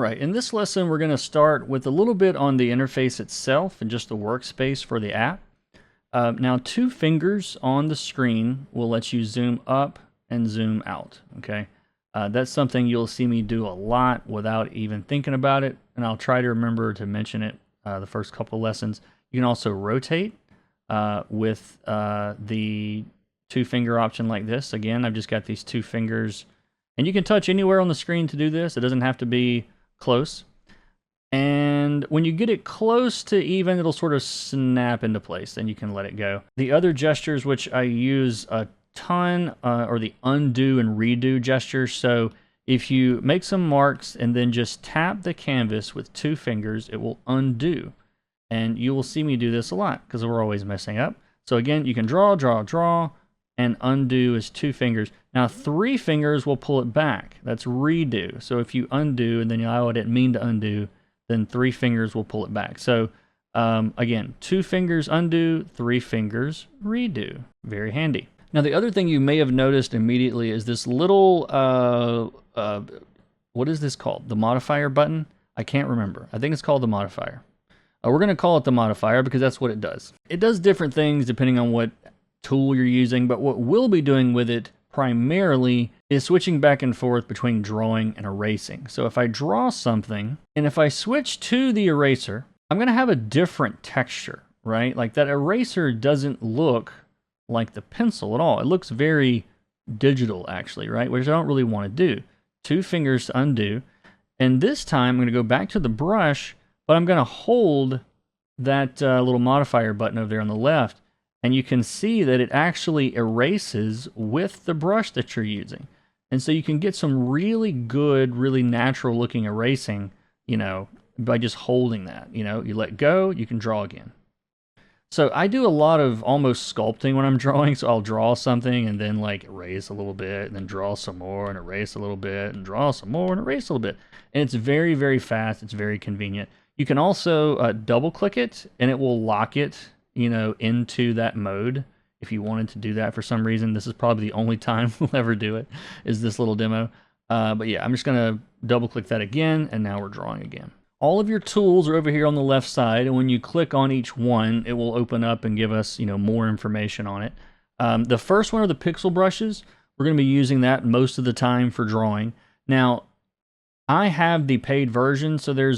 right, in this lesson we're going to start with a little bit on the interface itself and just the workspace for the app. Now 2 fingers on the screen will let you zoom up and zoom out, okay? That's something you'll see me do a lot without even thinking about it, and I'll try to remember to mention it the first couple lessons. You can also rotate with the 2-finger option like this. Again, I've just got these 2 fingers, and you can touch anywhere on the screen to do this. It doesn't have to be close. And when you get it close to even, it'll sort of snap into place, then you can let it go. The other gestures, which I use a ton, are the undo and redo gestures. So if you make some marks and then just tap the canvas with 2 fingers, it will undo. And you will see me do this a lot because we're always messing up. So again, you can draw, draw, draw, and undo is 2 fingers. Now 3 fingers will pull it back. That's redo. So if you undo and then you, oh, I didn't mean to undo, then 3 fingers will pull it back. So again, 2 fingers undo, 3 fingers redo. Very handy. Now the other thing you may have noticed immediately is this little, what is this called? The modifier button? I can't remember. I think it's called the modifier. We're going to call it the modifier because that's what it does. It does different things depending on what tool you're using, but what we'll be doing with it primarily is switching back and forth between drawing and erasing. So if I draw something, and if I switch to the eraser, I'm going to have a different texture, right? Like that eraser doesn't look like the pencil at all. It looks very digital actually, right? Which I don't really want to do. 2 fingers to undo. And this time I'm going to go back to the brush, but I'm going to hold that little modifier button over there on the left. And you can see that it actually erases with the brush that you're using. And so you can get some really good, really natural looking erasing, you know, by just holding that. You know, you let go, you can draw again. So I do a lot of almost sculpting when I'm drawing. So I'll draw something and then like erase a little bit and then draw some more and erase a little bit and draw some more and erase a little bit. And it's very, very fast. It's very convenient. You can also double click it and it will lock it, you know, into that mode. If you wanted to do that for some reason, this is probably the only time we'll ever do it, is this little demo. But yeah, I'm just gonna double click that again, and now we're drawing again. All of your tools are over here on the left side, and when you click on each one, it will open up and give us, you know, more information on it. The first one are the pixel brushes. We're gonna be using that most of the time for drawing. Now, I have the paid version, so there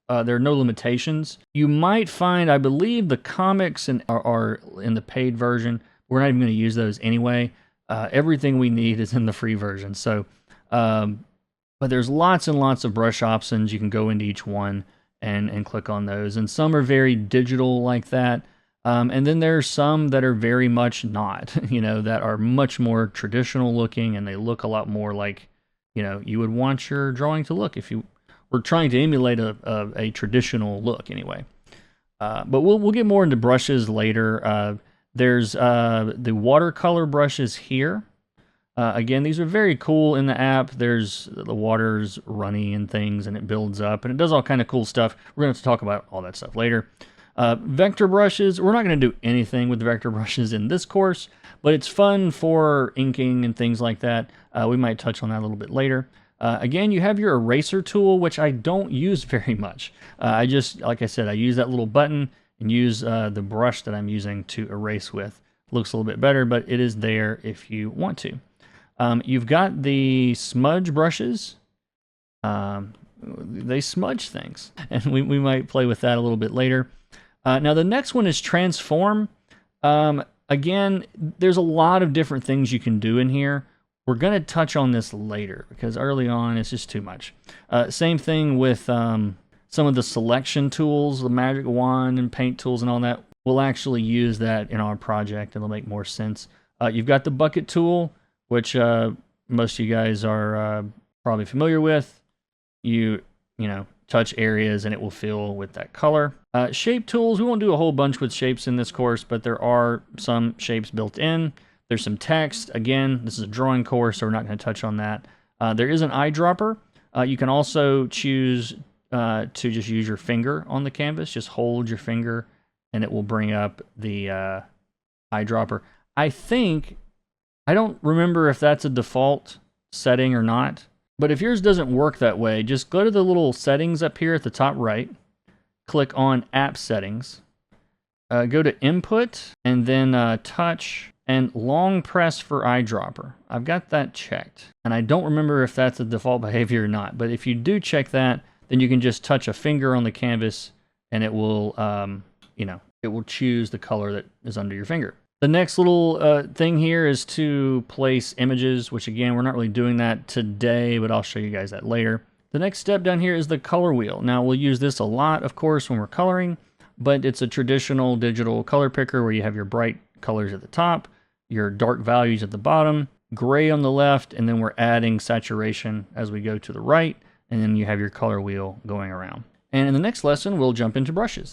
are no limitations. You might find, I believe the comics are in the paid version. We're not even going to use those anyway. Everything we need is in the free version. So, but there's lots and lots of brush options. You can go into each one and click on those. And some are very digital like that. And then there's some that are very much not, you know, that are much more traditional looking, and they look a lot more like, you know, you would want your drawing to look if you we're trying to emulate a traditional look anyway. But we'll get more into brushes later. There's the watercolor brushes here. Again, these are very cool in the app. There's the water's runny and things, and it builds up, and it does all kind of cool stuff. We're going to have to talk about all that stuff later. Vector brushes, we're not going to do anything with vector brushes in this course, but it's fun for inking and things like that. We might touch on that a little bit later. Again, you have your eraser tool, which I don't use very much. I just, like I said, I use that little button and use the brush that I'm using to erase with. Looks a little bit better, but it is there if you want to. You've got the smudge brushes. They smudge things, and we might play with that a little bit later. Now, the next one is transform. Again, there's a lot of different things you can do in here. We're going to touch on this later because early on it's just too much. Same thing with some of the selection tools, the magic wand and paint tools and all that. We'll actually use that in our project. It'll make more sense. You've got the bucket tool, which most of you guys are probably familiar with. You know, touch areas and it will fill with that color. Shape tools, we won't do a whole bunch with shapes in this course, but there are some shapes built in. There's some text. Again, this is a drawing course, so we're not going to touch on that. There is an eyedropper. You can also choose to just use your finger on the canvas. Just hold your finger, and it will bring up the eyedropper. I don't remember if that's a default setting or not. But if yours doesn't work that way, just go to the little settings up here at the top right, click on App Settings, go to Input, and then Touch, and long press for Eyedropper. I've got that checked, and I don't remember if that's a default behavior or not, but if you do check that, then you can just touch a finger on the canvas, and it will, it will choose the color that is under your finger. The next little thing here is to place images, which again, we're not really doing that today, but I'll show you guys that later. The next step down here is the color wheel. Now, we'll use this a lot, of course, when we're coloring, but it's a traditional digital color picker where you have your bright colors at the top, your dark values at the bottom, gray on the left, and then we're adding saturation as we go to the right, and then you have your color wheel going around. And in the next lesson, we'll jump into brushes.